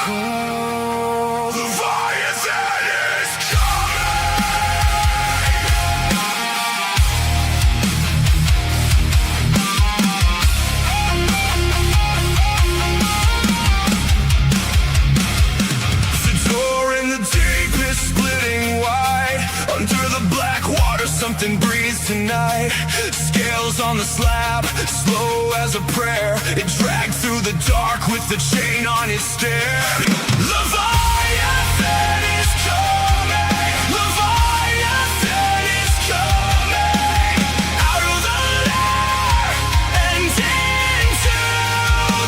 Leviathan is coming! The door in the deep is splitting wide. Under the black water, something breathes tonight. Scales on the slab, slow as a prayer. It dragged through the dark with the chain on its stare. Leviathan is coming! Leviathan is coming! Out of the lair and into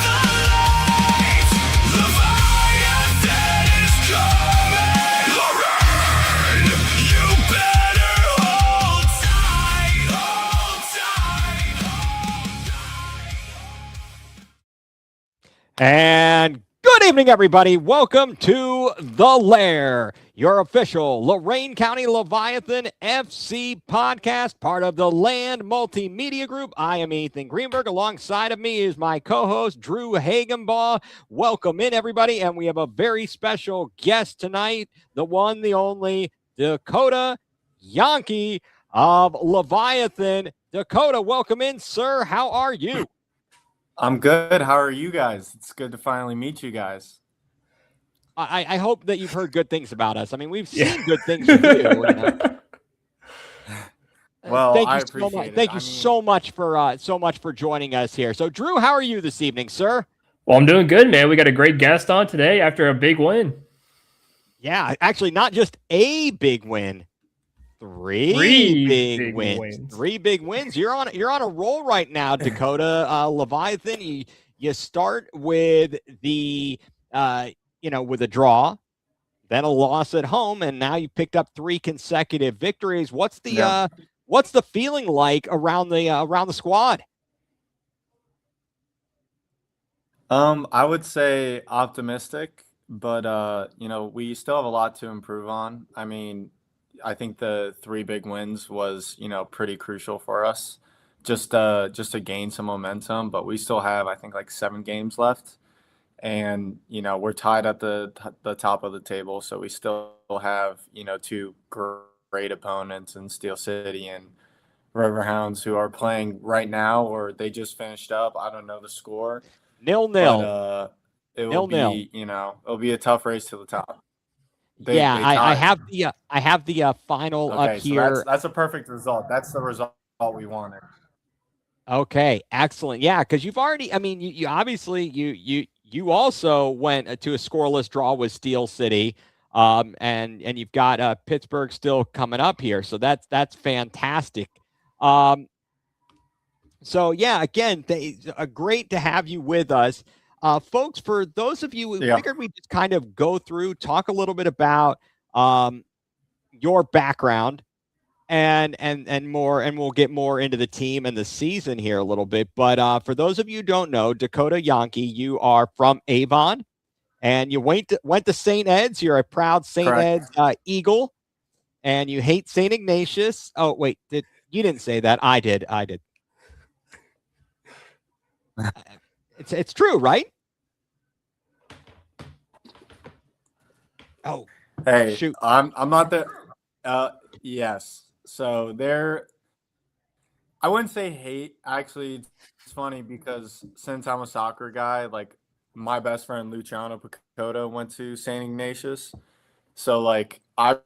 the light! Leviathan is coming! Lorain, you better hold tight, hold tight, hold tight. And good evening, everybody. Welcome to The Lair, your official Lorain County Leviathan FC podcast, part of the Land Multimedia Group. I am Ethan Greenberg. Alongside of me is my co-host, Drew Hagenbaugh. Welcome in, everybody. And we have a very special guest tonight, the one, the only, Dakota Jonke of Leviathan. Dakota, welcome in, sir. How are you? I'm good. How are you guys? It's good to finally meet you guys. I hope that you've heard good things about us. I mean, we've seen good things from you. Well, thank I you so much. appreciate it. Thank you so much for joining us here. So, Drew, how are you this evening, sir? Well, I'm doing good, man. We got a great guest on today after a big win. Yeah, actually, not just a big win, three big wins. 3 big wins. You're on a roll right now, Dakota. Leviathan. You start with the with a draw, then a loss at home, and now you picked up 3 consecutive victories. What's the feeling like around the squad? I would say optimistic, but we still have a lot to improve on. I mean, I think the 3 big wins was, pretty crucial for us just to gain some momentum, but we still have, I think, like 7 games left. And, we're tied at the top of the table, so we still have, 2 great opponents in Steel City and Riverhounds who are playing right now, or they just finished up. I don't know the score. 0-0. But it will 0-0. be, it'll be a tough race to the top. I have the final up Okay, so here. that's a perfect result. That's the result we wanted. Okay, excellent. Yeah, because you've already. I mean, you obviously you also went to a scoreless draw with Steel City, and you've got Pittsburgh still coming up here. So that's fantastic. So yeah, again, great to have you with us, folks. For those of you, we figured we'd just kind of go through, talk a little bit about your background. And more, and we'll get more into the team and the season here a little bit. But for those of you who don't know, Dakota Jonke, you are from Avon, and you went to St. Ed's. You're a proud St. Ed's Eagle, and you hate St. Ignatius. Oh wait, you didn't say that. I did. It's true, right? Oh, hey, shoot. I'm not the. Yes. So I wouldn't say hate. Actually, it's funny because since I'm a soccer guy, like my best friend Luciano Picotto went to St. Ignatius. So like I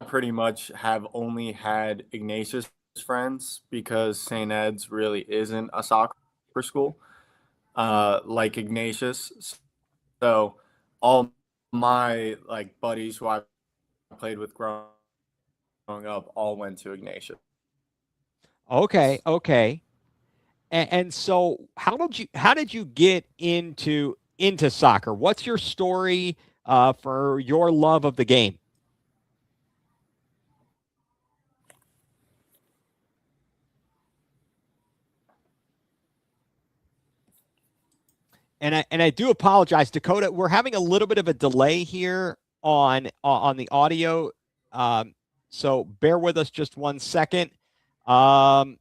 pretty much have only had Ignatius friends because St. Ed's really isn't a soccer school like Ignatius. So all my like buddies who I played with growing up all went to Ignatius. Okay. And so how did you get into soccer? What's your story for your love of the game? And I do apologize, Dakota. We're having a little bit of a delay here on the audio. So bear with us just one second. Drew,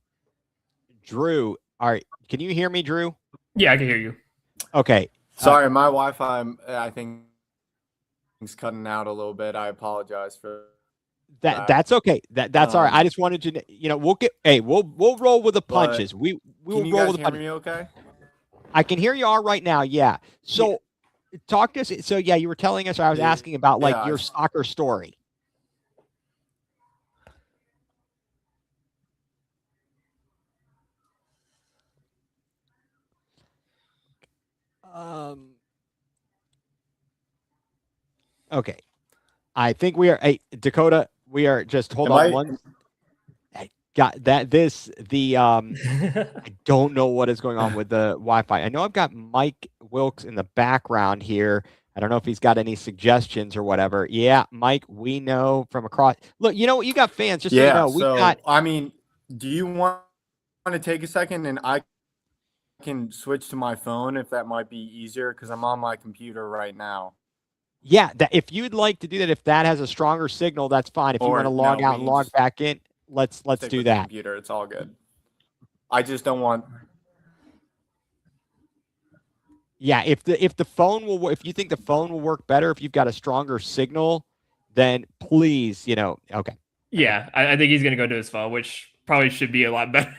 all right. Can you hear me, Drew? Yeah, I can hear you. Okay. Sorry, my Wi-Fi, I think, cutting out a little bit. I apologize for that. That's okay. That's all right. I just wanted to, we'll roll with the punches. We will roll with the punches. Can you guys hear me okay? I can hear you all right now. Yeah. So talk to us. So yeah, you were telling us, or I was asking about like your soccer story. Okay. I think we are Dakota. We are just hold on one. I got that. I don't know what is going on with the Wi-Fi. I know I've got Mike Wilkes in the background here. I don't know if he's got any suggestions or whatever. Yeah, Mike, we know from across. Look, you know what? You got fans. Just so you know, we got. I mean, do you want to take a second and I can switch to my phone if that might be easier because I'm on my computer right now. Yeah, if you'd like to do that, if that has a stronger signal, that's fine. If you want to log out and log back in, let's do that. Computer, it's all good. I just don't want. Yeah, if the phone will, if you think the phone will work better, if you've got a stronger signal, then please, okay. Yeah, I think he's gonna go to his phone, which probably should be a lot better.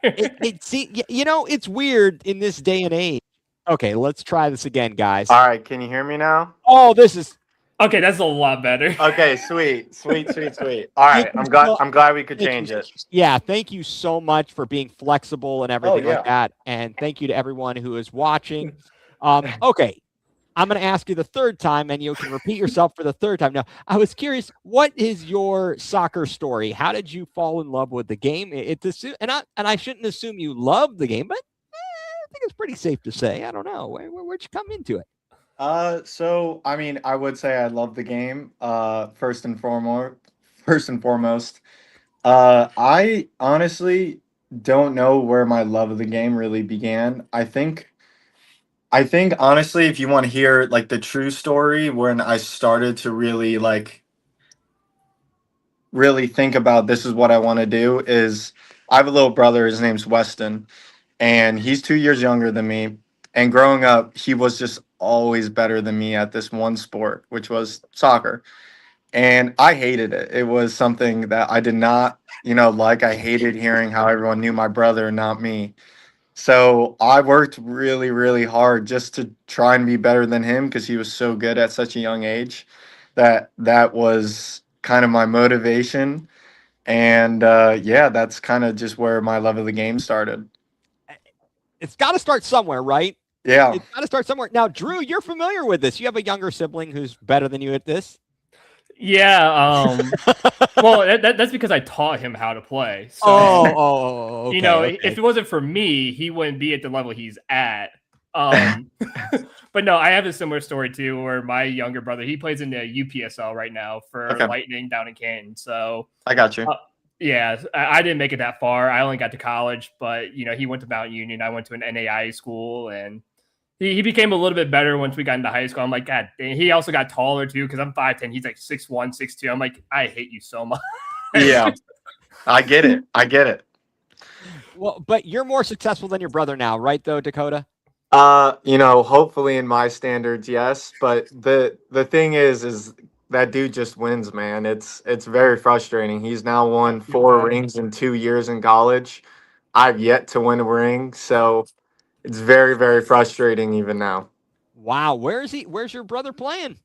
It's weird in this day and age. Okay, let's try this again, guys. All right, can you hear me now? Oh, this is okay. That's a lot better. Okay, sweet. All right, I'm glad we could change it. Yeah, thank you so much for being flexible and everything like that, and thank you to everyone who is watching. Okay, I'm going to ask you the third time, and you can repeat yourself for the third time. Now, I was curious, what is your soccer story? How did you fall in love with the game? And I shouldn't assume you love the game, but I think it's pretty safe to say. I don't know. Where'd you come into it? So I mean, I would say I love the game. First and foremost. I honestly don't know where my love of the game really began. I think honestly, if you want to hear like the true story, when I started to really think about this is what I want to do, is I have a little brother. His name's Weston, and he's 2 years younger than me. And growing up, he was just always better than me at this one sport, which was soccer. And I hated it. It was something that I did not, like. I hated hearing how everyone knew my brother and not me. So I worked really, really hard just to try and be better than him because he was so good at such a young age. That was kind of my motivation. And that's kind of just where my love of the game started. It's got to start somewhere, right? Yeah. It's got to start somewhere. Now, Drew, you're familiar with this. You have a younger sibling who's better than you at this. Yeah. Well, that's because I taught him how to play. So, okay, if it wasn't for me, he wouldn't be at the level he's at. But no, I have a similar story too, where my younger brother, he plays in the UPSL right now for Lightning down in Canton. So I got you. Yeah, I didn't make it that far. I only got to college, but he went to Mount Union. I went to an NAI school, and he became a little bit better once we got into high school. I'm like, God, he also got taller too because I'm 5'10". He's like 6'1", 6'2". I'm like, I hate you so much. Yeah, I get it. Well, but you're more successful than your brother now, right? Though, Dakota. Hopefully in my standards, yes. But the thing is that dude just wins, man. It's very frustrating. He's now won 4 rings in 2 years in college. I've yet to win a ring, so it's very, very frustrating even now. Wow, where's your brother playing?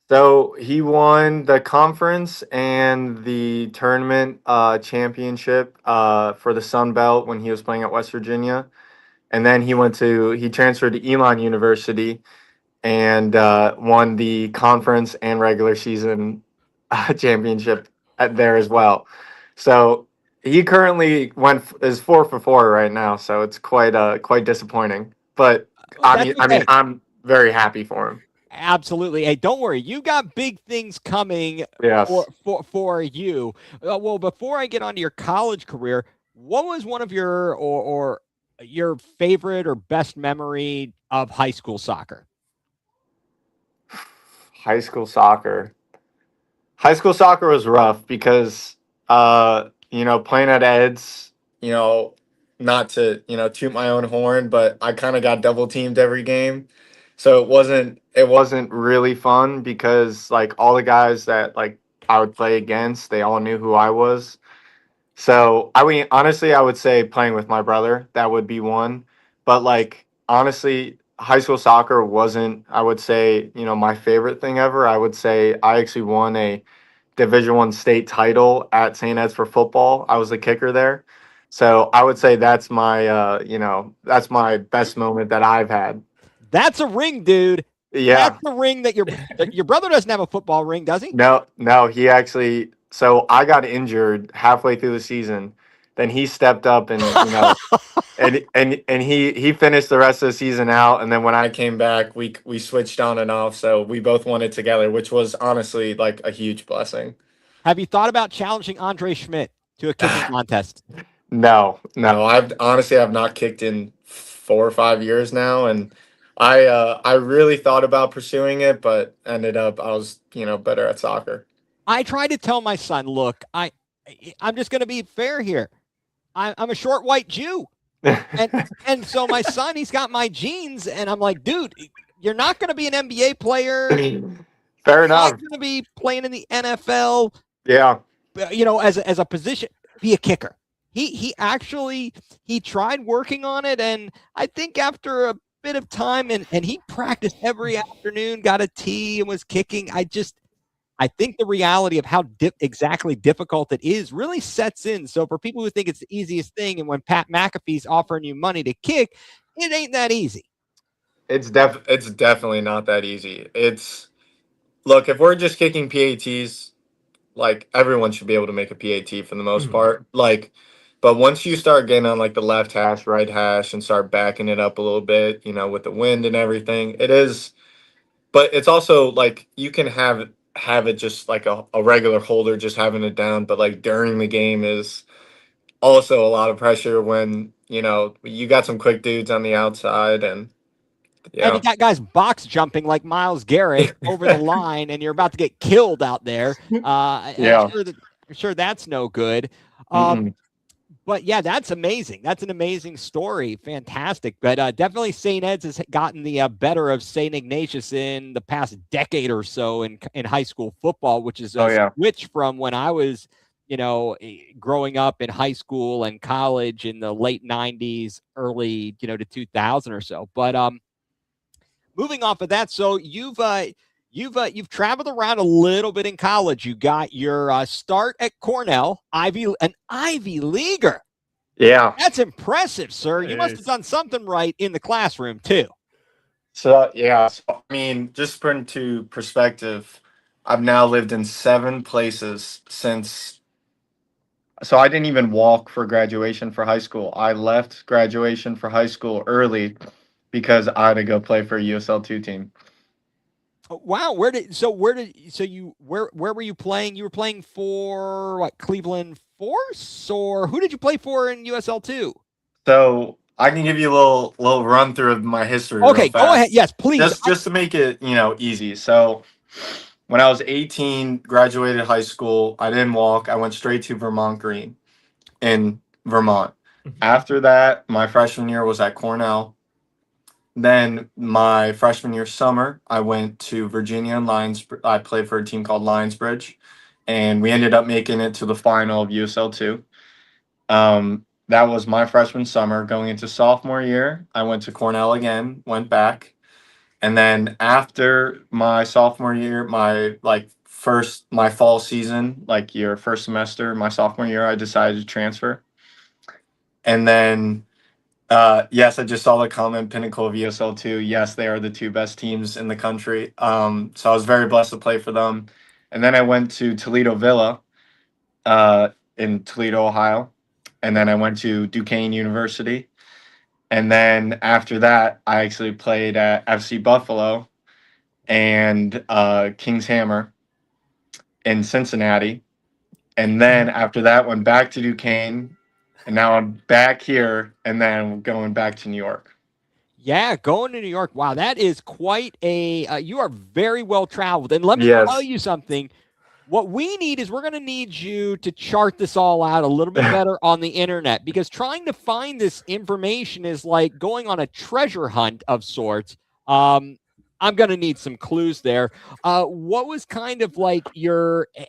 So he won the conference and the tournament championship for the Sun Belt when he was playing at West Virginia. And then he transferred to Elon University and won the conference and regular season championship there as well. So he currently is 4 for 4 right now. So it's quite disappointing. But I mean, I'm very happy for him. Absolutely. Hey, don't worry. You got big things coming for you. Well, before I get onto your college career, what was one of your or your favorite or best memory of high school soccer? High school soccer was rough because playing at Ed's, not to toot my own horn, but I kind of got double teamed every game, so it it wasn't really fun because like all the guys that like I would play against, they all knew who I was. So I mean, honestly, I would say playing with my brother, that would be one. But like honestly, high school soccer wasn't, I would say, my favorite thing ever. I would say I actually won a Division 1 state title at St. Ed's for football. I was the kicker there. So I would say that's my that's my best moment that I've had. That's a ring, dude. Yeah. That's the ring that your brother doesn't have a football ring, does he? No, he actually. So I got injured halfway through the season. Then he stepped up and and he finished the rest of the season out. And then when I came back, we switched on and off. So we both won it together, which was honestly like a huge blessing. Have you thought about challenging Andre Schmidt to a kicking contest? No. I've not kicked in 4 or 5 years now, and I really thought about pursuing it, but ended up I was better at soccer. I try to tell my son, look, I'm just going to be fair here. I'm a short white Jew, and so my son, he's got my genes, and I'm like, dude, you're not going to be an NBA player. Fair enough. You're not going to be playing in the NFL. Yeah. As a position, be a kicker. He tried working on it, and I think after a bit of time, and he practiced every afternoon, got a tee, and was kicking. I think the reality of how exactly difficult it is really sets in. So for people who think it's the easiest thing, and when Pat McAfee's offering you money to kick, it ain't that easy. It's definitely not that easy. Look, if we're just kicking PATs, like everyone should be able to make a PAT for the most part. Like, but once you start getting on like the left hash, right hash, and start backing it up a little bit, with the wind and everything, it is. But it's also like you can have it just like a regular holder, just having it down. But like during the game is also a lot of pressure when you got some quick dudes on the outside, and you got guys box jumping like Myles Garrett over the line, and you're about to get killed out there. I'm sure that's no good. But yeah, that's amazing. That's an amazing story. Fantastic. But definitely St. Ed's has gotten the better of St. Ignatius in the past decade or so in high school football, which is a switch from when I was, growing up in high school and college in the late 90s, early, to 2000 or so. But moving off of that, so you've traveled around a little bit in college. You got your start at Cornell, an Ivy Leaguer. Yeah, that's impressive, sir. You must have done something right in the classroom too. So I mean, just put into perspective, I've now lived in 7 places since. So I didn't even walk for graduation for high school. I left graduation for high school early because I had to go play for a USL2 team. Wow, where were you playing? You were playing for what, Cleveland Force, or who did you play for in USL2? So I can give you a little run through of my history. Okay, go ahead. Yes, please. Just to make it easy. So when I was 18, graduated high school, I didn't walk. I went straight to Vermont Green in Vermont. After that, my freshman year was at Cornell. Then my freshman year summer, I went to Virginia and I played for a team called Lionsbridge, and we ended up making it to the final of USL2. That was my freshman summer. Going into sophomore year, I went to Cornell again, went back. And then after my sophomore year, my fall season, like your first semester, my sophomore year, I decided to transfer. And then yes, I just saw the comment, pinnacle of USL2. Yes, they are the 2 best teams in the country. So I was very blessed to play for them. And then I went to Toledo Villa in Toledo, Ohio. And then I went to Duquesne University. And then after that, I actually played at FC Buffalo and King's Hammer in Cincinnati. And then after that, went back to Duquesne. And now I'm back here, and then going back to New York. Yeah, going to New York. Wow, that is quite a you are very well traveled. And let me tell you something. What we need is we're going to need you to chart this all out a little bit better on the internet, because trying to find this information is like going on a treasure hunt of sorts. I I'm going to need some clues there. What was kind of like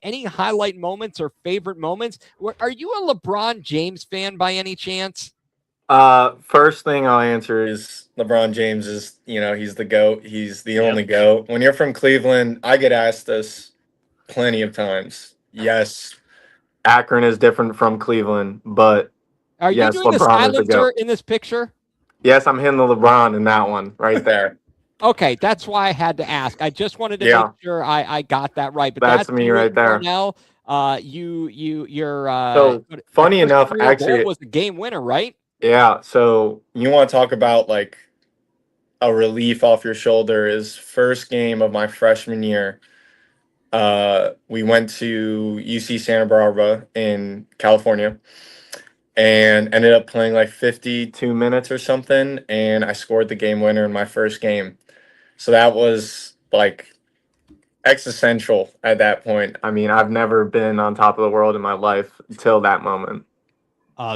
any highlight moments or favorite moments? Are you a LeBron James fan by any chance? First thing I'll answer is LeBron James is, he's the GOAT. He's the only GOAT. When you're from Cleveland, I get asked this plenty of times. Yes, Akron is different from Cleveland, but are you yes, doing the LeBron is the silencer GOAT. in this picture? Yes, I'm hitting the LeBron in that one right there. Okay, that's why I had to ask. I just wanted to make sure I got that right. But that's me right there. Cornell. You're so funny enough, actually, it was a game winner, right? Yeah. So you want to talk about like a relief off your shoulder? Is first game of my freshman year. We went to UC Santa Barbara in California and ended up playing like 52 minutes or something. And I scored the game winner in my first game. So that was like existential at that point. I mean, I've never been on top of the world in my life until that moment.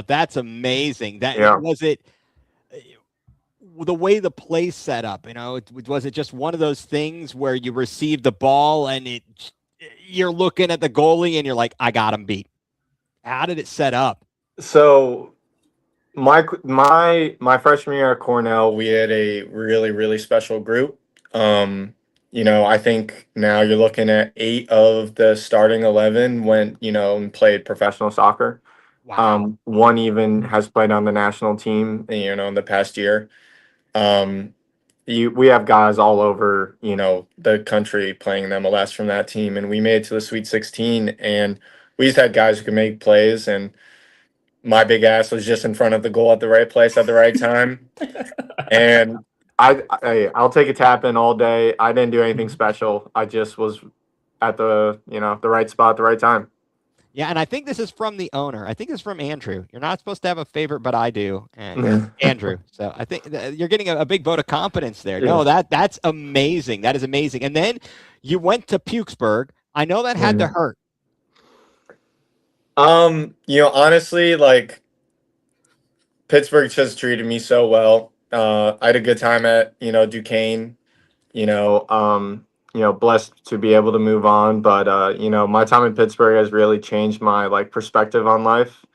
That's amazing. Was it the way the play set up? Was it just one of those things where you receive the ball and you're looking at the goalie and you're like, I got him beat? How did it set up? So my freshman year at Cornell, we had a really, really special group. I think now you're looking at 8 of the starting 11 went, and played professional soccer. Wow. One even has played on the national team, in the past year. We have guys all over, the country playing in MLS from that team, and we made it to the Sweet 16, and we just had guys who could make plays, and my big ass was just in front of the goal at the right place at the right time. And I'll take a tap in all day. I didn't do anything special. I just was at the right spot at the right time. Yeah, and I think this is from the owner. I think it's from Andrew. You're not supposed to have a favorite, but I do, and Andrew. So I think you're getting a big vote of confidence there. Yeah. No, that's amazing. That is amazing. And then you went to Pukesburg. I know that had to hurt. Honestly, like Pittsburgh just treated me so well. I had a good time at Duquesne. Blessed to be able to move on. But, my time in Pittsburgh has really changed my perspective on life.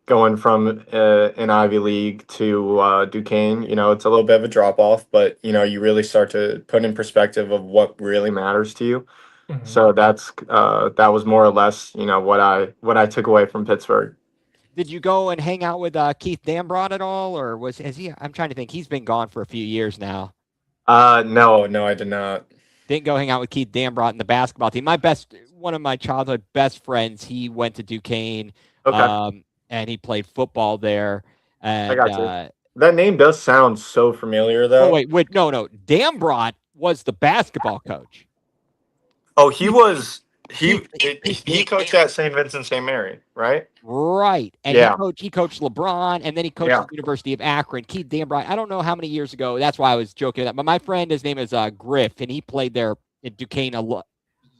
Going from an Ivy League to Duquesne, it's a little bit of a drop off, but, you really start to put in perspective of what really matters to you. Mm-hmm. So that was more or less, what I took away from Pittsburgh. Did you go and hang out with Keith Dambrot at all, or has he? I'm trying to think. He's been gone for a few years now. No, I did not. Didn't go hang out with Keith Dambrot in the basketball team. One of my childhood best friends, he went to Duquesne, and he played football there. And, I got you. That name does sound so familiar, though. Oh, wait, no. Dambrot was the basketball coach. Oh, he was. He coached at St. Vincent St. Mary, right? Right. And he coached LeBron, and then he coached the University of Akron. Keith Dambrot, I don't know how many years ago. That's why I was joking with that. But my friend, his name is Griff, and he played there in Duquesne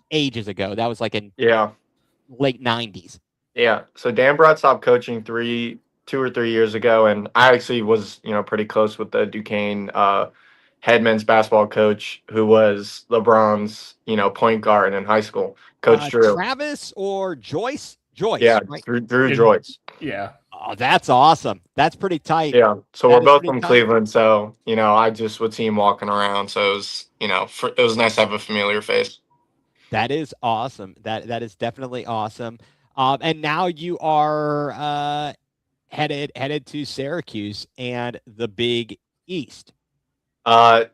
ages ago. That was like in late 90s. Yeah. So Dambrot stopped coaching 2 or 3 years ago, and I actually was pretty close with the Duquesne head men's basketball coach, who was LeBron's point guard in high school. Coach Drew. Travis or Joyce? Joyce. Yeah, right? Drew Joyce. Yeah. Oh, that's awesome. That's pretty tight. Yeah. So we're both from Cleveland. So, I just would see him walking around. So it was, it was nice to have a familiar face. That is awesome. That is definitely awesome. And now you are headed to Syracuse and the Big East. No.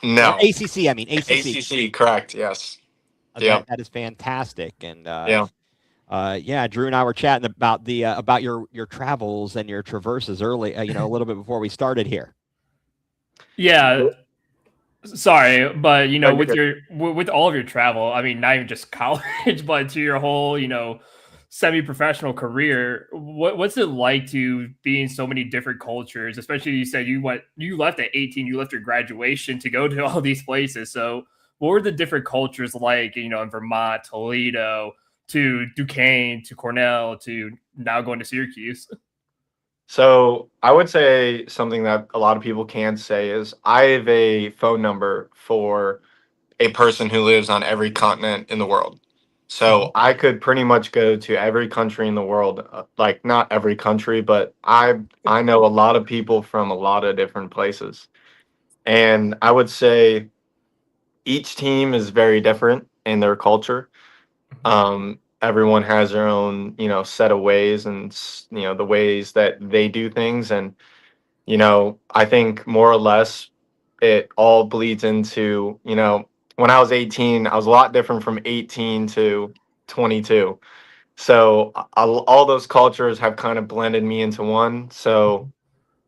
Or ACC, I mean. ACC, correct. Yes. That is fantastic. And Drew and I were chatting about about your travels and your traverses early, a little bit before we started here. Yeah. Sorry, but with all of your travel, I mean, not even just college, but to your whole, semi-professional career, what's it like to be in so many different cultures? Especially, you said you left at 18, you left your graduation to go to all these places. So what were the different cultures like, in Vermont, Toledo, to Duquesne, to Cornell, to now going to Syracuse? So I would say something that a lot of people can't say is I have a phone number for a person who lives on every continent in the world. So I could pretty much go to every country in the world, like not every country, but I know a lot of people from a lot of different places. And I would say each team is very different in their culture. Everyone has their own, set of ways and the ways that they do things. And I think more or less it all bleeds into, when I was 18, I was a lot different from 18 to 22. So all those cultures have kind of blended me into one. So,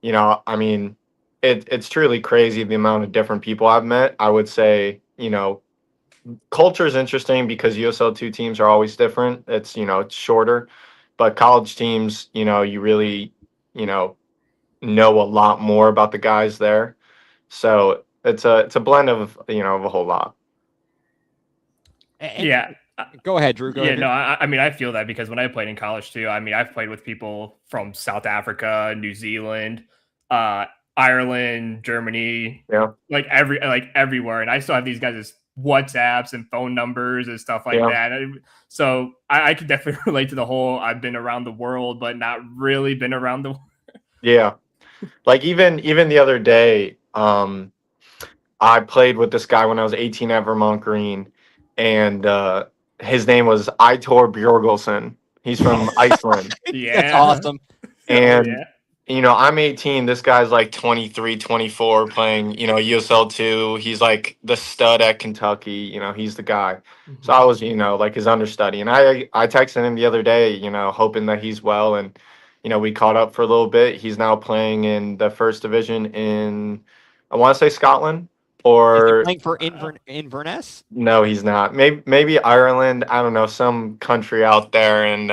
I mean, it's truly crazy the amount of different people I've met. I would say, culture is interesting because USL2 teams are always different. It's shorter, but college teams, you really, you know a lot more about the guys there. So it's a blend of a whole lot. And Yeah. go ahead, Drew. Go Yeah, ahead, Drew. no, I mean, I feel that because when I played in college too, I mean, I've played with people from South Africa, New Zealand, uh, Ireland, Germany, Yeah, like everywhere, and I still have these guys' WhatsApps and phone numbers and stuff like yeah, that. So I could definitely relate to the whole I've been around the world, but not really been around the. yeah. Like even the other day, I played with this guy when I was 18 at Vermont Green, and his name was Eitor Bjorgolson. He's from Iceland. That's Yeah. awesome. Oh And yeah. I'm 18, this guy's like 23, 24, playing, USL2. He's like the stud at Kentucky, he's the guy. So I was, like his understudy. And I texted him the other day, hoping that he's well, and we caught up for a little bit. He's now playing in the first division in, I want to say, Scotland, Is he or playing for Inverness? no, he's not. Maybe Ireland, I don't know, some country out there. And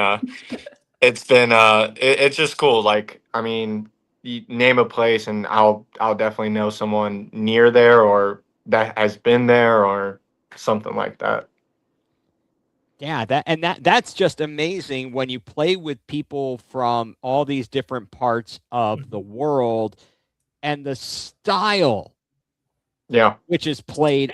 it's been it's just cool. Like, I mean, you name a place and I'll definitely know someone near there or that has been there or something like that. Yeah, that's just amazing when you play with people from all these different parts of the world and the style Yeah. which is played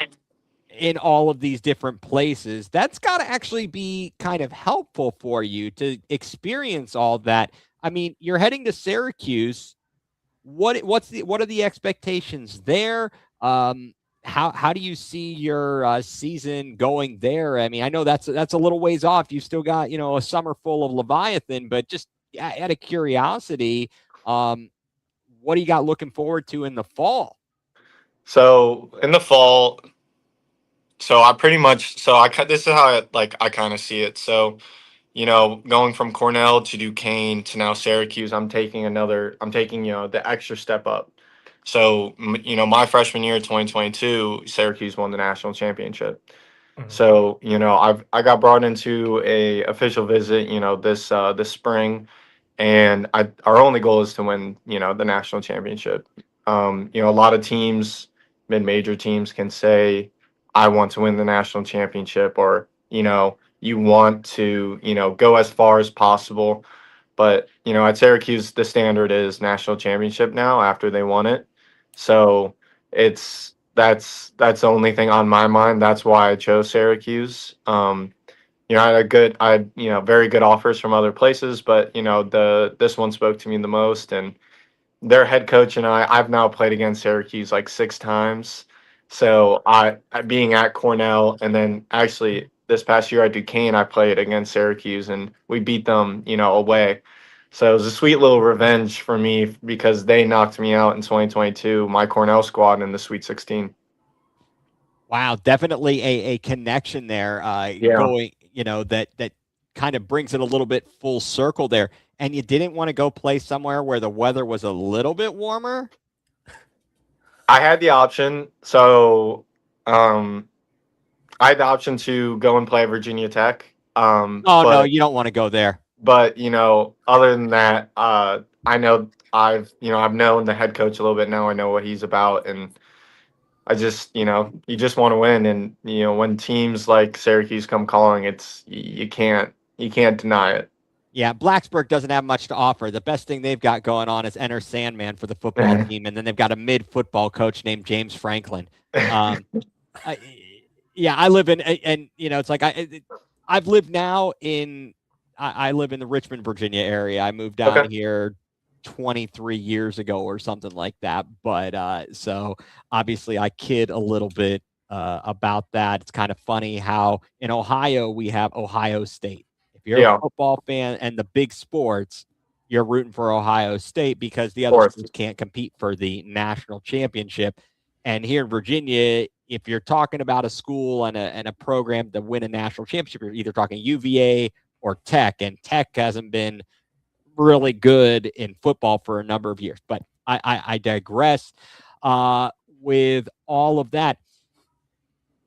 in all of these different places. That's got to actually be kind of helpful for you to experience all that. I mean, you're heading to Syracuse. What are the expectations there? How do you see your season going there? I mean, I know that's a little ways off. You still got a summer full of Leviathan, but just out of curiosity, what do you got looking forward to in the fall? So in the fall, so I pretty much this is how I kind of see it. So going from Cornell to Duquesne to now Syracuse, I'm taking, the extra step up. So, my freshman year, 2022, Syracuse won the national championship. So, I got brought into a official visit, this spring, and our only goal is to win, the national championship. A lot of teams, mid-major teams, can say, "I want to win the national championship," or you want to, go as far as possible. But at Syracuse, the standard is national championship now after they won it. So that's the only thing on my mind. That's why I chose Syracuse. I had very good offers from other places, but this one spoke to me the most. And their head coach and I've now played against Syracuse like 6 times. So being at Cornell, and then actually this past year at Duquesne, I played against Syracuse and we beat them, away. So it was a sweet little revenge for me because they knocked me out in 2022, my Cornell squad in the Sweet 16. Wow, definitely a connection there. Yeah. Going, that kind of brings it a little bit full circle there. And you didn't want to go play somewhere where the weather was a little bit warmer? I had the option. So I had the option to go and play at Virginia Tech. Oh no, But you don't want to go there. other than that, I know I've known the head coach a little bit now. I know what he's about, and I just you just want to win. And when teams like Syracuse come calling, you can't deny it. Yeah, Blacksburg doesn't have much to offer. The best thing they've got going on is Enter Sandman for the football team, and then they've got a mid football coach named James Franklin. I, yeah, I live in, and it's like I've lived now in, I live in the Richmond, Virginia area. I moved down Okay. here 23 years ago or something like that. But so obviously I kid a little bit about that. It's kind of funny how in Ohio we have Ohio State. If you're a Yeah, of football fan and the big sports, you're rooting for Ohio State because the other course. schools can't compete for the national championship. And here in Virginia, if you're talking about a school and a program to win a national championship, you're either talking UVA or Tech, and Tech hasn't been really good in football for a number of years. But I digress with all of that.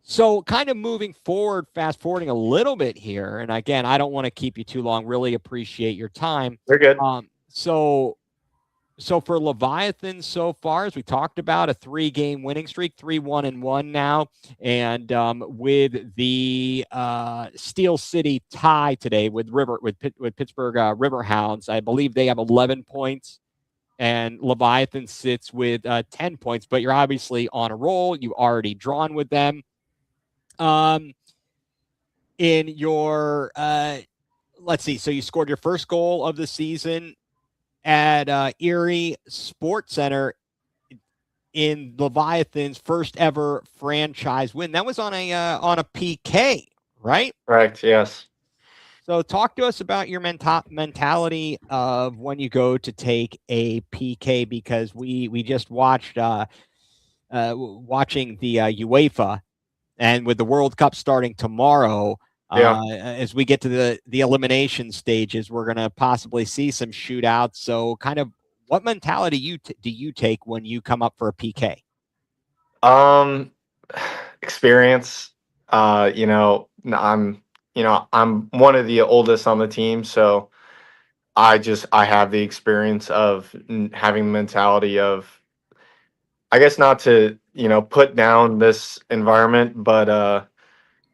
So kind of moving forward, fast forwarding a little bit here. And again, I don't want to keep you too long. Really appreciate your time. You're good. So for Leviathan so far, as we talked about, a 3-game winning streak, 3-1-1 now. And with the Steel City tie today with Pittsburgh Riverhounds, I believe they have 11 points. And Leviathan sits with 10 points, but you're obviously on a roll. You already drawn with them. In your, let's see. So you scored your first goal of the season at Erie Sports Center in Leviathan's first ever franchise win. That was on a PK, right? Correct. Yes. So talk to us about your mentality of when you go to take a PK, because we just watched watching the UEFA, and with the World Cup starting tomorrow, as we get to the elimination stages, we're going to possibly see some shootouts. So kind of what mentality do you take when you come up for a PK? Experience. I'm one of the oldest on the team, so I have the experience of having the mentality of, I guess, not to, put down this environment, but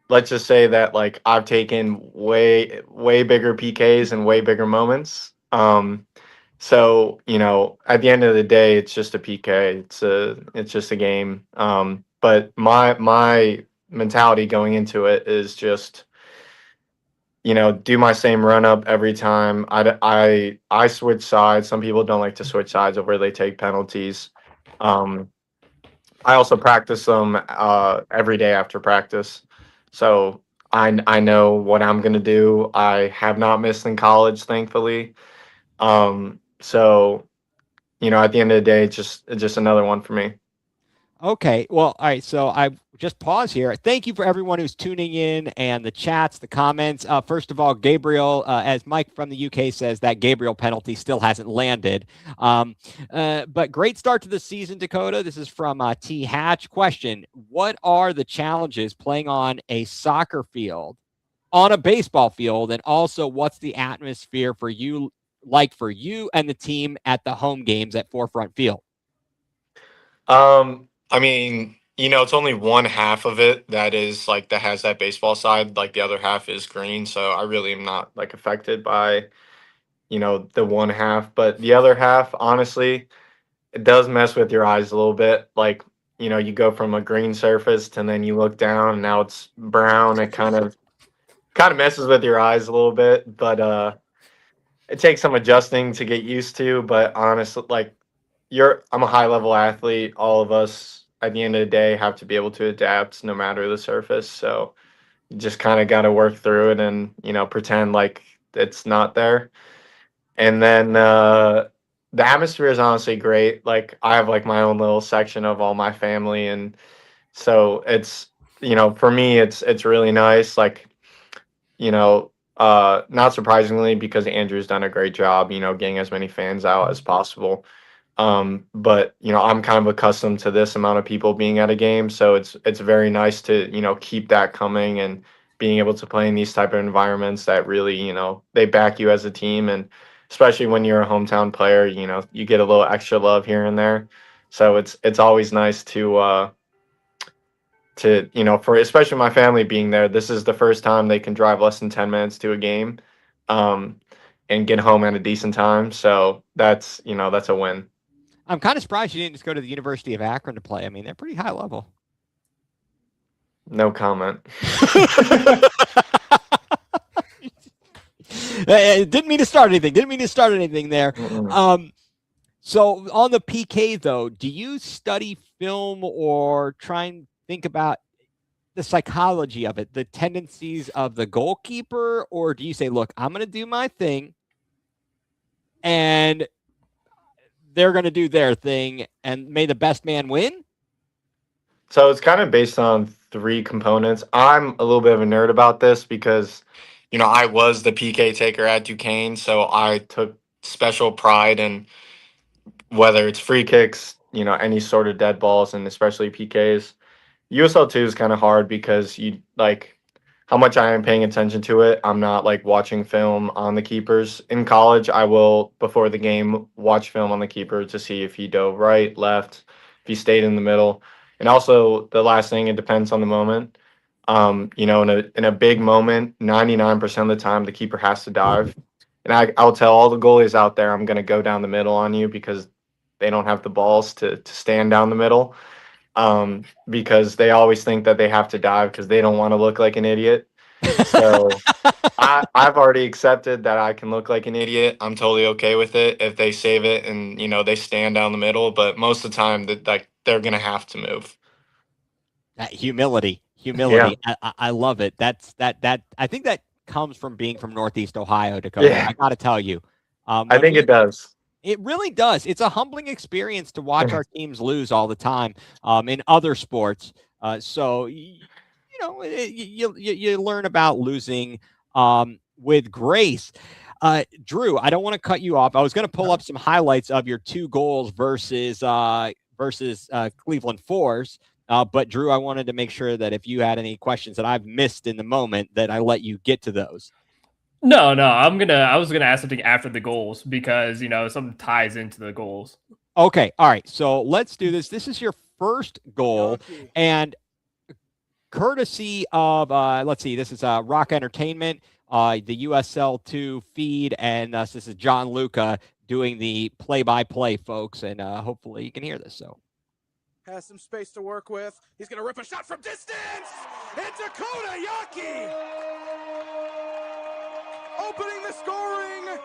let's just say that, like, I've taken way bigger PKs and way bigger moments. So, at the end of the day, it's just a PK. It's just a game. But my mentality going into it is just, do my same run up every time. I switch sides. Some people don't like to switch sides of where they take penalties. I also practice them every day after practice, so I know what I'm gonna do. I have not missed in college, thankfully. So at the end of the day, it's just another one for me. Okay. Well, all right. So I just pause here. Thank you for everyone who's tuning in and the chats, the comments. First of all, Gabriel, as Mike from the UK says, that Gabriel penalty still hasn't landed. But great start to the season, Dakota. This is from T Hatch. Question: what are the challenges playing on a soccer field, on a baseball field, and also what's the atmosphere for you and the team at the home games at Forefront Field? I mean, it's only one half of it that is like that has that baseball side. Like the other half is green, so I really am not like affected by, the one half. But the other half, honestly, it does mess with your eyes a little bit. Like, you go from a green surface and then you look down and now it's brown. It kind of messes with your eyes a little bit, but it takes some adjusting to get used to. But honestly, like, I'm a high level athlete. All of us at the end of the day have to be able to adapt no matter the surface. So you just kind of got to work through it and, pretend like it's not there. And then the atmosphere is honestly great. Like, I have like my own little section of all my family, and so it's, for me it's really nice. Like, not surprisingly, because Andrew's done a great job, getting as many fans out as possible. But I'm kind of accustomed to this amount of people being at a game, so it's very nice to keep that coming and being able to play in these type of environments that really they back you as a team, and especially when you're a hometown player, you get a little extra love here and there. So it's always nice to for especially my family being there. This is the first time they can drive less than 10 minutes to a game. and get home at a decent time. So that's a win. I'm kind of surprised you didn't just go to the University of Akron to play. I mean, they're pretty high level. No comment. Didn't mean to start anything there. So on the PK though, do you study film or try and think about the psychology of it, the tendencies of the goalkeeper, or do you say, look, I'm going to do my thing and they're going to do their thing and may the best man win? So it's kind of based on 3 components. I'm a little bit of a nerd about this because, I was the PK taker at Duquesne, so I took special pride in whether it's free kicks, any sort of dead balls, and especially PKs. USL2 is kind of hard because you like how much I am paying attention to it. I'm not like watching film on the keepers. In college, I will, before the game, watch film on the keeper to see if he dove right, left, if he stayed in the middle. And also the last thing, it depends on the moment. In a big moment, 99% of the time the keeper has to dive. And I'll tell all the goalies out there, I'm going to go down the middle on you because they don't have the balls to stand down the middle. Because they always think that they have to dive because they don't want to look like an idiot. So I've already accepted that I can look like an idiot. I'm totally okay with it if they save it and they stand down the middle. But most of the time, that they're gonna have to move. That humility. Yeah. I love it. That I think that comes from being from Northeast Ohio, Dakota. Yeah. I got to tell you, I think it does. It really does. It's a humbling experience to watch our teams lose all the time in other sports. So you learn about losing with grace. Drew, I don't want to cut you off. I was going to pull up some highlights of your 2 goals versus Cleveland Force. But Drew, I wanted to make sure that if you had any questions that I've missed in the moment, that I let you get to those. No, I was gonna ask something after the goals because something ties into the goals. Okay, all right. So let's do this. This is your first goal, and courtesy of let's see, this is Rock Entertainment, the USL2 feed, and this is John Luca doing the play-by-play, folks, and hopefully you can hear this. So has some space to work with. He's gonna rip a shot from distance. It's Dakota Jonke opening the scoring.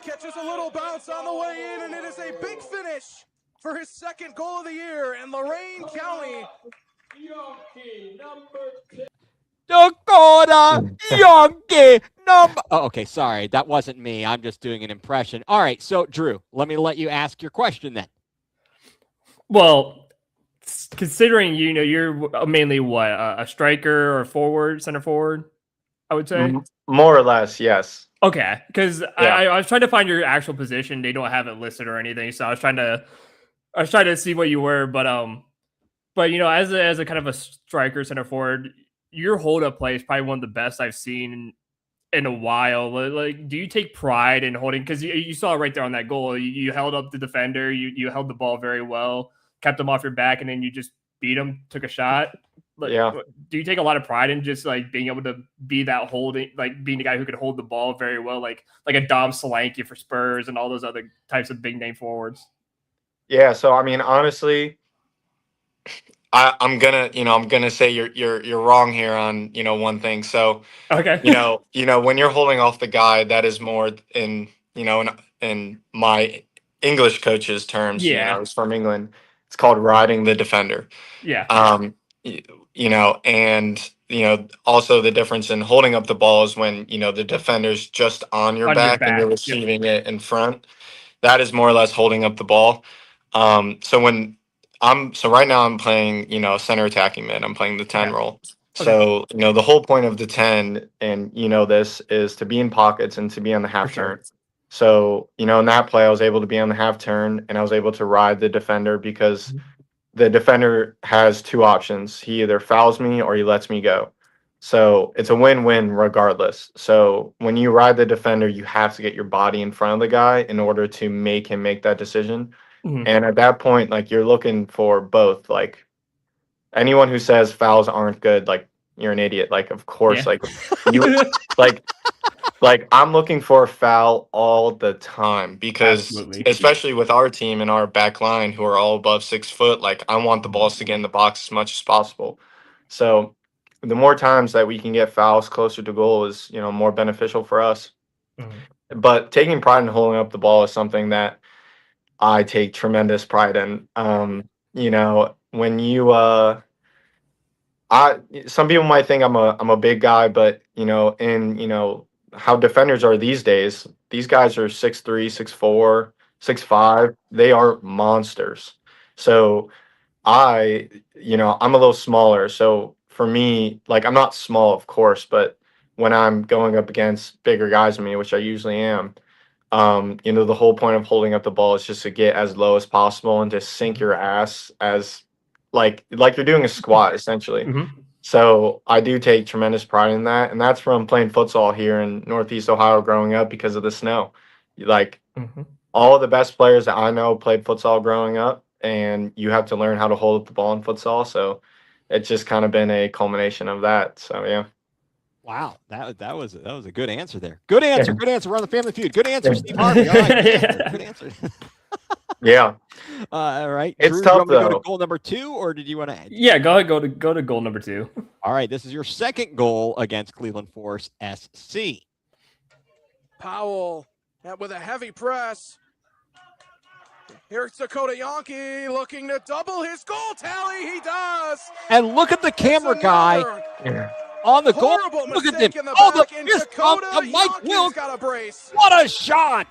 Catches a little bounce on the way in, and it is a big finish for his 2nd goal of the year in Lorain County. Dakota Jonke number. Oh, okay, sorry, that wasn't me. I'm just doing an impression. All right, so Drew, let me let you ask your question then. Well, considering you're mainly what a striker or forward, center forward, I would say. More or less, yes. Okay, because I was trying to find your actual position. They don't have it listed or anything, so I was trying to see what you were, but as a kind of a striker, center forward, your hold up play is probably one of the best I've seen in a while. Like, do you take pride in holding? Because you saw it right there on that goal. You held up the defender. You held the ball very well, kept him off your back, and then you just beat him, took a shot. Like, yeah. Do you take a lot of pride in just like being able to be that holding, like being the guy who could hold the ball very well, like a Dom Solanke for Spurs and all those other types of big name forwards? Yeah. So I mean, honestly, I'm gonna say you're wrong here on one thing. So okay, when you're holding off the guy, that is more in in my English coach's terms. It's from England. It's called riding the defender. Yeah. And also the difference in holding up the ball is when the defender's just on your back and you're receiving it in front. That is more or less holding up the ball. So right now I'm playing center attacking mid. I'm playing the 10 role. Okay. So the whole point of the 10, and this, is to be in pockets and to be on the half turn. So in that play I was able to be on the half turn and I was able to ride the defender because the defender has 2 options. He either fouls me or he lets me go. So it's a win-win regardless. So when you ride the defender, you have to get your body in front of the guy in order to make him make that decision. Mm-hmm. And at that point, like, you're looking for both. Like, anyone who says fouls aren't good, like, you're an idiot. Like, of course, like you like Like, I'm looking for a foul all the time because, Absolutely. especially with our team and our back line who are all above 6 foot, like, I want the balls to get in the box as much as possible. So, the more times that we can get fouls closer to goal is, more beneficial for us. Mhm. But taking pride in holding up the ball is something that I take tremendous pride in. When you I some people might think I'm a big guy, but how defenders are these days, these guys are 6'3", 6'4", 6'5". They are monsters. So I'm a little smaller. So for me, like, I'm not small, of course, but when I'm going up against bigger guys than me, which I usually am, the whole point of holding up the ball is just to get as low as possible and to sink your ass as like you're doing a squat essentially. Mhm. So I do take tremendous pride in that, and that's from playing futsal here in Northeast Ohio growing up because of the snow. Like, Mhm. all of the best players that I know played futsal growing up, and you have to learn how to hold up the ball in futsal. So it's just kind of been a culmination of that. So yeah. Wow, that was a good answer there. Good answer. Yeah. Good answer. We're on the Family Feud. Good answer, Steve Harvey. All right, good answer. Good answer. Yeah. All right, It's Drew, do you tough want me to go to though. goal number 2, or did you want to? Yeah, go ahead. Go to goal number 2. All right, this is your second goal against Cleveland Force SC. Powell with a heavy press. Here's Dakota Jonke looking to double his goal tally. He does. And look at the camera guy Yeah. on the goal. Horrible Look at mistake him. in the Oh, the back, and fist Dakota of Mike Jonke's Wilk. got a brace. What a shot!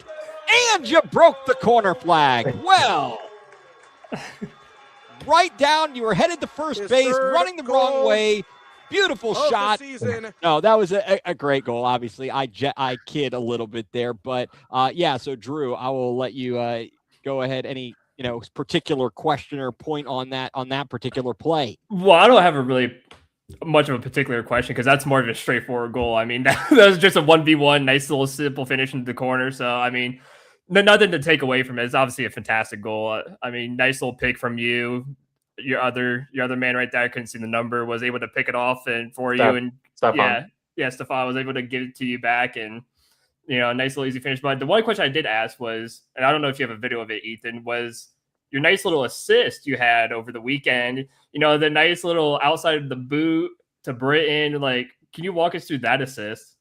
And you broke the corner flag. Well, right down. You were headed to first His base, third running the wrong goal way. Beautiful of the shot. season. No, that was a great goal. Obviously, I kid a little bit there, but yeah. So, Drew, I will let you go ahead. Any particular question or point on that particular play? Well, I don't have a really much of a particular question because that's more of a straightforward goal. I mean, that was just a 1v1, nice little simple finish into the corner. So, I mean, nothing to take away from it. It's obviously a fantastic goal. I mean, nice little pick from you. Your other man right there, I couldn't see the number, was able to pick it off and for you. And Stefan. Stefan was able to give it to you back, and a nice little easy finish. But the one question I did ask was, and I don't know if you have a video of it, Ethan, was your nice little assist you had over the weekend. The nice little outside of the boot to Britain. Like, can you walk us through that assist?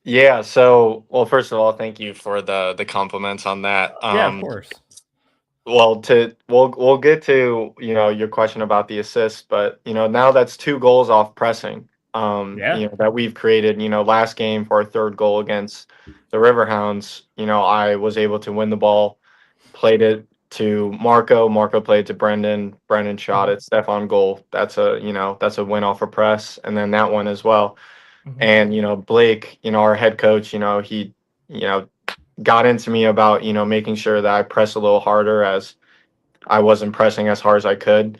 Yeah. So, well, first of all, thank you for the compliments on that. Yeah, of course. Well, we'll get to your question about the assist, but now that's 2 goals off pressing. Yeah. That we've created. Last game for our third goal against the Riverhounds, I was able to win the ball, played it to Marco. Marco played to Brendan. Brendan shot it. Stefan goal. That's a win off a press, and then that one as well. Mhm. And Blake, our head coach, he got into me about making sure that I press a little harder as I wasn't pressing as hard as I could.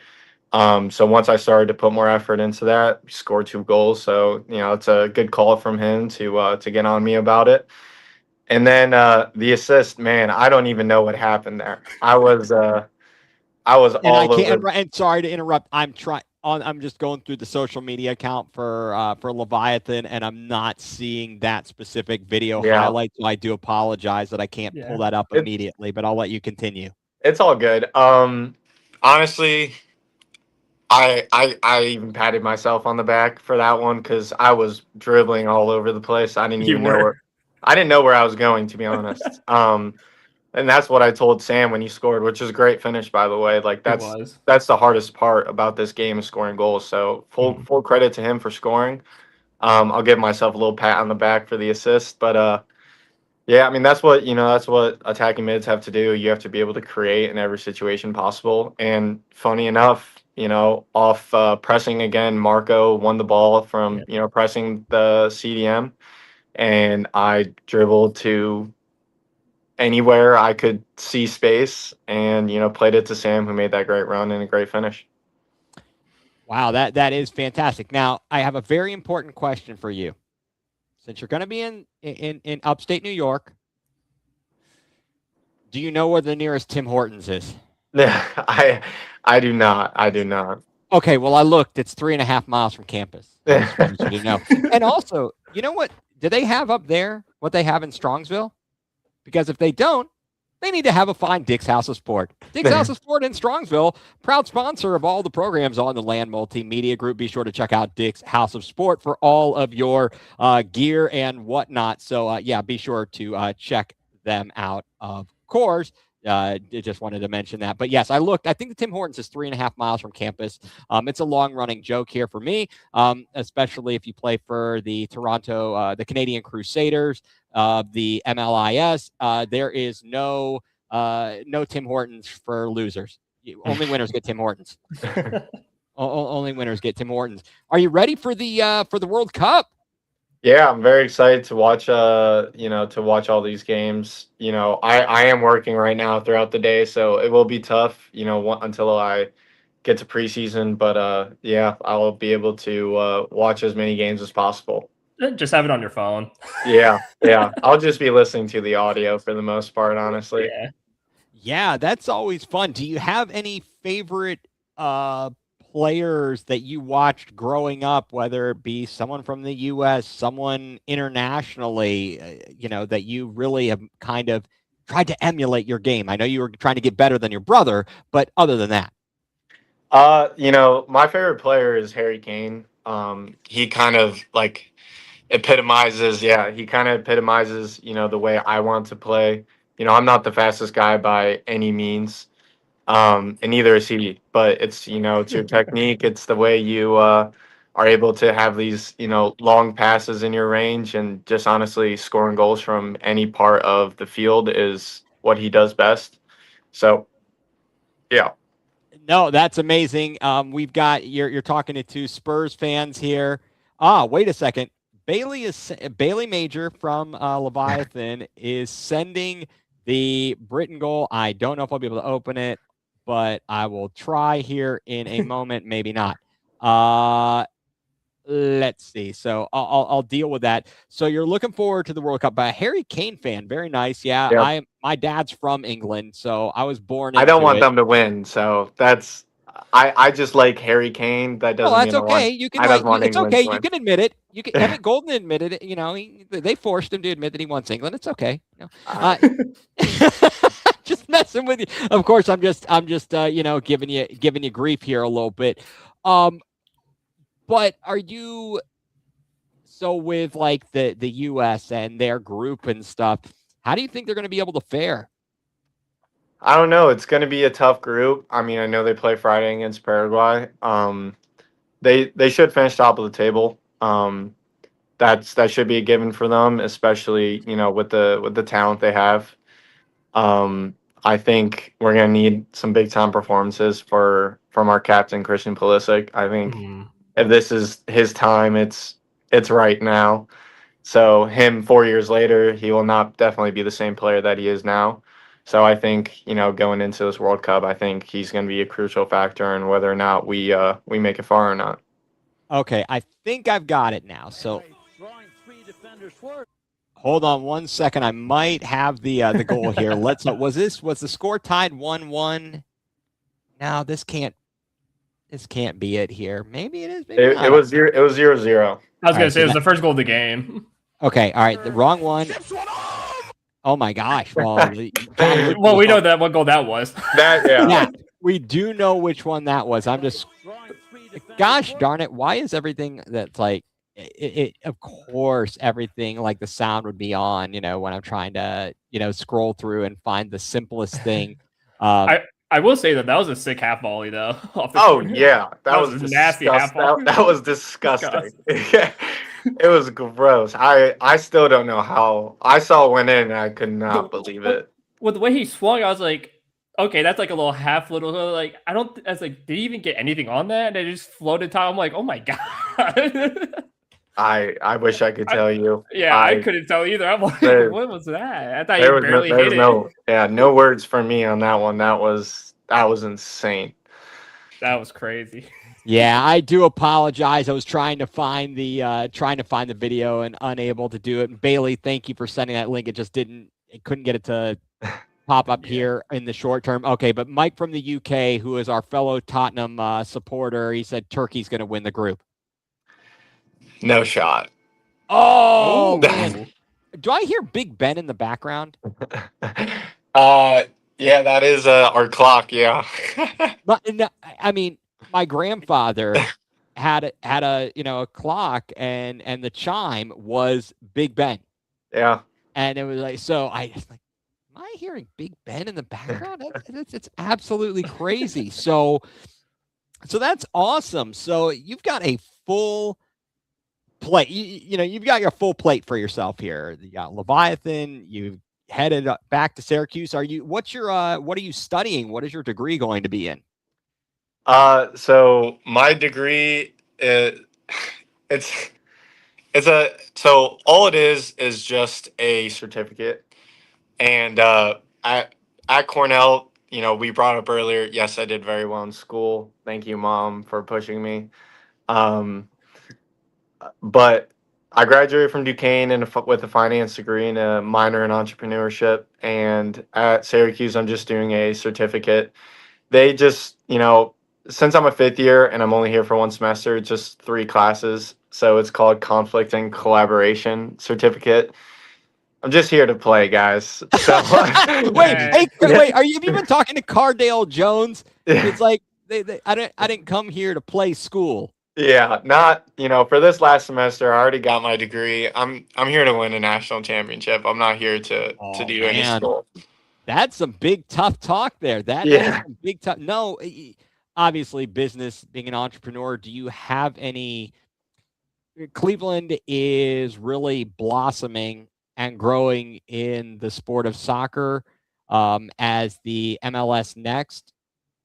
So once I started to put more effort into that, we scored 2 goals. So it's a good call from him to get on me about it. And then the assist, man, I don't even know what happened there. I was And all over. And sorry to interrupt. I'm just going through the social media account for Leviathan, and I'm not seeing that specific video highlight. So I do apologize that I can't pull that up immediately, but I'll let you continue. It's all good. Honestly, I even patted myself on the back for that one because I was dribbling all over the place. I didn't even know where I was going, to be honest. And that's what I told Sam when he scored, which is a great finish, by the way. Like, that's the hardest part about this game, is scoring goals. So full credit to him for scoring. I'll give myself a little pat on the back for the assist, but yeah, I mean, that's what attacking mids have to do. You have to be able to create in every situation possible. And funny enough, off pressing again, Marco won the ball from pressing the CDM, and I dribbled to anywhere I could see space, and played it to Sam, who made that great run and a great finish. Wow, that is fantastic. Now, I have a very important question for you. Since you're going to be in upstate New York, do you know where the nearest Tim Hortons is? I do not. I do not. Okay, well, I looked. It's 3.5 miles from campus. I just wanted you to know. And also, you know what? Do they have up there what they have in Strongsville? Because if they don't, they need to have a fine Dick's House of Sport. Dick's House of Sport in Strongsville, proud sponsor of all the programs on the Land Multimedia Group. Be sure to check out Dick's House of Sport for all of your gear and whatnot. So, yeah, be sure to check them out, of course. Just wanted to mention that. But yes, I looked. I think the Tim Hortons is 3.5 miles from campus. It's a long-running joke here for me, especially if you play for the Canadian Crusaders, the MLIS. There is no Tim Hortons for losers. Only winners get Tim Hortons. Only winners get Tim Hortons. Are you ready for the World Cup? Yeah, I'm very excited to watch to watch all these games. I am working right now throughout the day, so it will be tough, until I get to preseason, but yeah, I'll be able to watch as many games as possible. Just have it on your phone. Yeah. I'll just be listening to the audio for the most part, honestly. Yeah, that's always fun. Do you have any favorite players that you watched growing up, whether it be someone from the U.S., someone internationally, that you really have kind of tried to emulate your game? I know you were trying to get better than your brother, but other than that. My favorite player is Harry Kane. He kind of epitomizes the way I want to play. I'm not the fastest guy by any means. And neither is he, but it's it's your technique. It's the way you are able to have these long passes in your range, and just honestly scoring goals from any part of the field is what he does best. So, yeah. No, that's amazing. We've got you're talking to two Spurs fans here. Wait a second. Bailey Major from Leviathan is sending the Britain goal. I don't know if I'll be able to open it, but I will try here in a moment. Maybe not. Let's see. So I'll deal with that. So you're looking forward to the World Cup. But a Harry Kane fan, very nice. Yeah, Yep. My dad's from England, so I was born. I don't want them to win, so that's. I just like Harry Kane. That doesn't mean that's okay. You can. It's okay. You can admit it. You can. Evan Golden admitted it. They forced him to admit that he wants England. It's okay. Just messing with you. Of course, I'm just giving you grief here a little bit. But are you with the U.S. and their group and stuff? How do you think they're going to be able to fare? I don't know. It's going to be a tough group. I mean, I know they play Friday against Paraguay. They should finish top of the table. That should be a given for them, especially with the talent they have. I think we're going to need some big time performances from our captain Christian Pulisic. I think if this is his time, it's right now. So him 4 years later, he will not definitely be the same player that he is now. So I think, going into this World Cup, I think he's going to be a crucial factor in whether or not we make it far or not. Okay, I think I've got it now. So hold on one second. I might have the goal here. Was the score tied 1-1? No, this can't be it here. Maybe it is. It was 0-0. I was going to say it was the first goal of the game. Okay, all right, the wrong one. Oh my gosh! Well, we know that what goal that was. Yeah, we do know which one that was. I'm just, gosh darn it! Why is everything that's it? Of course, everything the sound would be on. When I'm trying to scroll through and find the simplest thing. I will say that was a sick half volley though. Yeah, that was nasty half volley. That was disgusting. It was gross. I still don't know how. I saw it went in and I could not believe it. With the way he swung, I was like, okay, that's a little half little. I was like, did he even get anything on that? And it just floated top. I'm like, oh my god. I wish I could tell you. Yeah, I couldn't tell either. I'm like, what was that? I thought you barely hit it. No words from me on that one. That was insane. That was crazy. Yeah, I do apologize. I was trying to find the video and unable to do it. And Bailey, thank you for sending that link. It couldn't get it to pop up here in the short term. Okay, but Mike from the UK, who is our fellow Tottenham supporter, he said Turkey's going to win the group. No shot. Oh, man. Do I hear Big Ben in the background? Yeah, that is our clock. Yeah. No, I mean, my grandfather had a a clock, and the chime was Big Ben. Yeah. And it was like, so I was like, am I hearing Big Ben in the background? It's absolutely crazy. So that's awesome. So you've got a full plate. You've got your full plate for yourself here. You got Leviathan. You've headed back to Syracuse. What are you studying? What is your degree going to be in? So my degree it's so all it is just a certificate. And at Cornell, we brought up earlier, yes, I did very well in school. Thank you, Mom, for pushing me. Um, but I graduated from Duquesne with a finance degree and a minor in entrepreneurship. And at Syracuse, I'm just doing a certificate. They just, since I'm a fifth year and I'm only here for one semester, just 3 classes. So it's called Conflict and Collaboration Certificate. I'm just here to play, guys. So wait, have you been talking to Cardale Jones? It's like I didn't come here to play school. Yeah, not, for this last semester, I already got my degree. I'm here to win a national championship. I'm not here to do any school. That's some big tough talk there. That is some big tough. No, obviously business, being an entrepreneur, do you have any? Cleveland is really blossoming and growing in the sport of soccer, as the MLS Next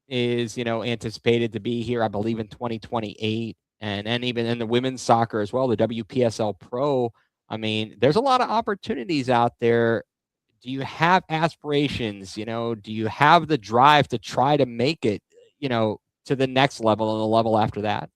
is, anticipated to be here, I believe, in 2028, and even in the women's soccer as well, the WPSL Pro. I mean, there's a lot of opportunities out there. Do you have aspirations? Do you have the drive to try to make it, to the next level and the level after that?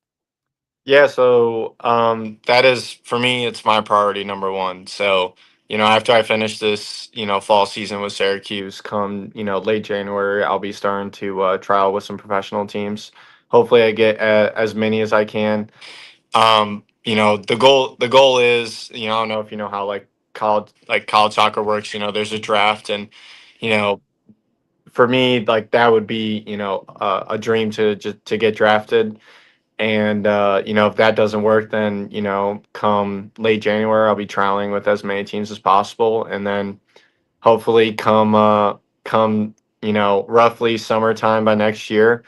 Yeah, so that is, for me, it's my priority number one. So, after I finish this, fall season with Syracuse, come, late January, I'll be starting to trial with some professional teams. Hopefully I get as many as I can. The goal is, I don't know if you know how college soccer works, there's a draft, and, you know, for me, like that would be, a dream to get drafted. And if that doesn't work, then come late January, I'll be trialing with as many teams as possible, and then hopefully come roughly summertime by next year,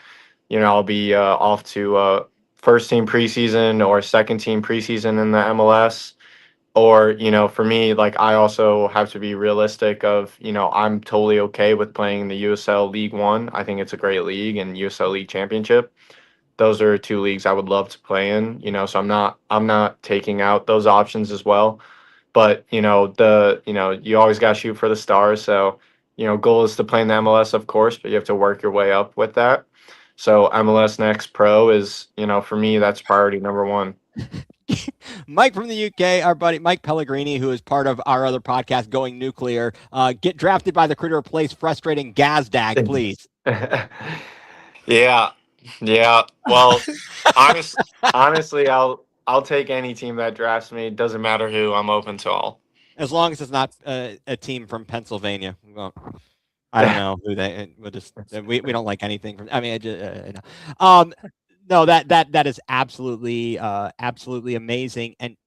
I'll be off to first team preseason or second team preseason in the MLS. Or for me, like I also have to be realistic of I'm totally okay with playing the USL League One. I think it's a great league, and USL League Championship, those are 2 leagues I would love to play in, so I'm not taking out those options as well. But, you always got to shoot for the stars. So, goal is to play in the MLS, of course, but you have to work your way up with that. So MLS Next Pro is, for me, that's priority number one. Mike from the UK, our buddy Mike Pellegrini, who is part of our other podcast, Going Nuclear. Get drafted by the Critter, replace frustrating Gazdag, please. Yeah. Well, honestly, I'll take any team that drafts me. It doesn't matter who. I'm open to all. As long as it's not a team from Pennsylvania. Well, I don't know who they. We'll just we don't like anything from. I mean, no, that is absolutely amazing, and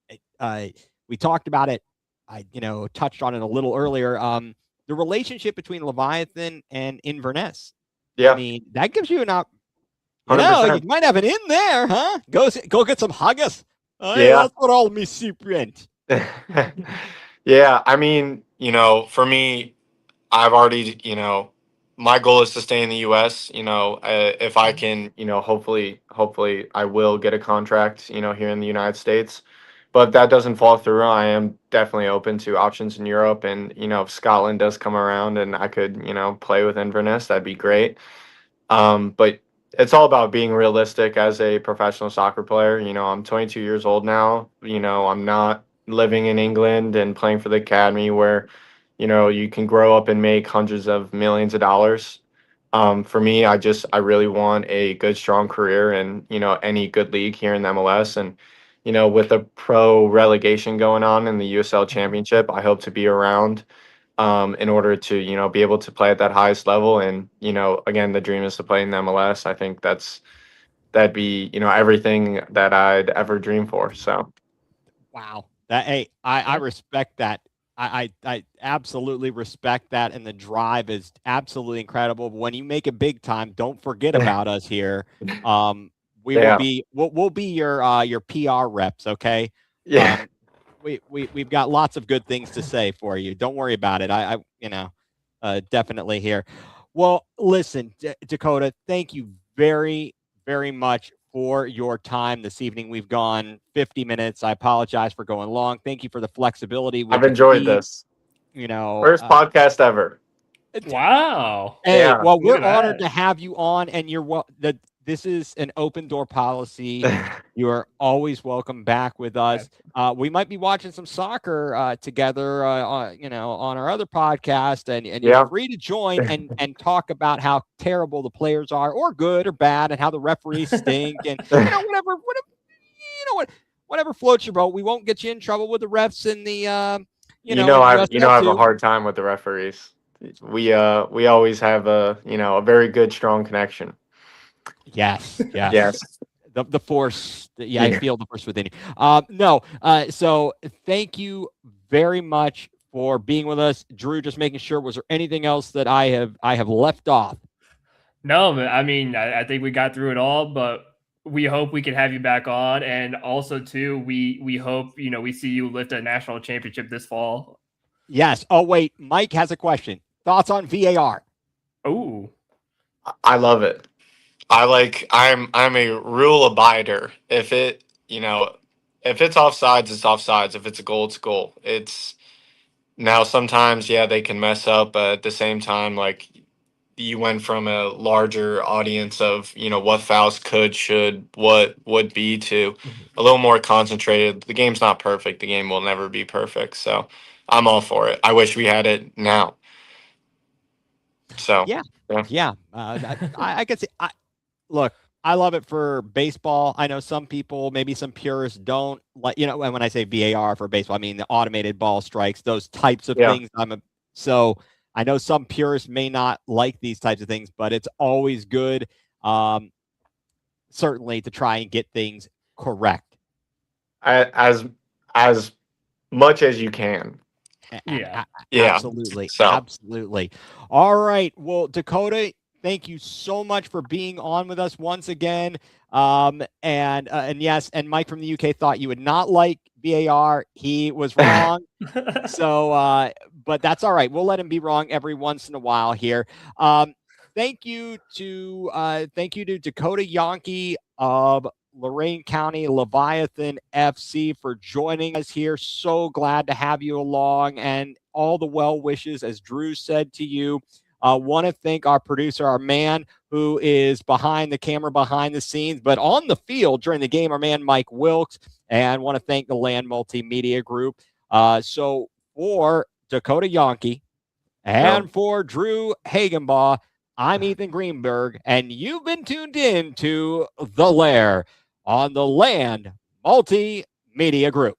we talked about it. I touched on it a little earlier. The relationship between Leviathan and Inverness. Yeah, I mean, that gives you an you might have an in there, huh? Go get some haggis. Yeah, that's what all me soup rent. Yeah, I mean, for me, I've already, my goal is to stay in the U.S. If I can, hopefully I will get a contract, here in the United States. But if that doesn't fall through, I am definitely open to options in Europe. And, if Scotland does come around and I could, play with Inverness, that'd be great. But it's all about being realistic as a professional soccer player. I'm 22 years old now. I'm not living in England and playing for the academy where, you can grow up and make hundreds of millions of dollars. For me, I really want a good, strong career in, any good league here in the MLS. And, with the pro relegation going on in the USL Championship, I hope to be around in order to, be able to play at that highest level. And, again, the dream is to play in the MLS. I think that'd be, everything that I'd ever dream for. So. Wow. I respect that. I absolutely respect that. And the drive is absolutely incredible. When you make it big time, don't forget about us here. We'll be your PR reps. Okay. Yeah. We've got lots of good things to say for you. Don't worry about it. Definitely here. Well, listen, Dakota, thank you very, very much for your time this evening. We've gone 50 minutes. I apologize for going long. Thank you for the flexibility. I've enjoyed this. First podcast ever. Wow. Hey, well, we're honored to have you on, and this is an open door policy. You are always welcome back with us. We might be watching some soccer together, on our other podcast, and you're free to join and talk about how terrible the players are, or good or bad, and how the referees stink, and whatever floats your boat. We won't get you in trouble with the refs and the I have a hard time with the referees. We always have a very good, strong connection. Yes. Yes. The force. I feel the force within you. So thank you very much for being with us, Drew. Just making sure. Was there anything else that I have left off? No, I mean, I think we got through it all, but we hope we can have you back on. And also too, we hope, we see you lift a national championship this fall. Yes. Oh, wait, Mike has a question. Thoughts on VAR? Oh, I love it. I'm a rule abider. If it's offsides, it's offsides. If it's a goal, it's a goal. It's now sometimes, they can mess up, but at the same time, like, you went from a larger audience of, what fouls should, what would be, to a little more concentrated. The game's not perfect. The game will never be perfect. So I'm all for it. I wish we had it now. So yeah. I could say, look, I love it for baseball. I know some people, maybe some purists, don't like, and when I say VAR for baseball, I mean the automated ball strikes, those types of things. So I know some purists may not like these types of things, but it's always good, certainly, to try and get things correct. As much as you can. Absolutely. Absolutely. All right. Well, Dakota, thank you so much for being on with us once again. And yes, and Mike from the UK thought you would not like VAR. He was wrong. So, but that's all right. We'll let him be wrong every once in a while here. Thank you to Dakota Jonke of Lorain County Leviathan FC for joining us here. So glad to have you along, and all the well wishes, as Drew said to you. Want to thank our producer, our man who is behind the camera, behind the scenes, but on the field during the game, our man Mike Wilkes, and want to thank the Land Multimedia Group. So for Dakota Jonke and for Drew Hagenbaugh, I'm Ethan Greenberg, and you've been tuned in to The Lair on the Land Multimedia Group.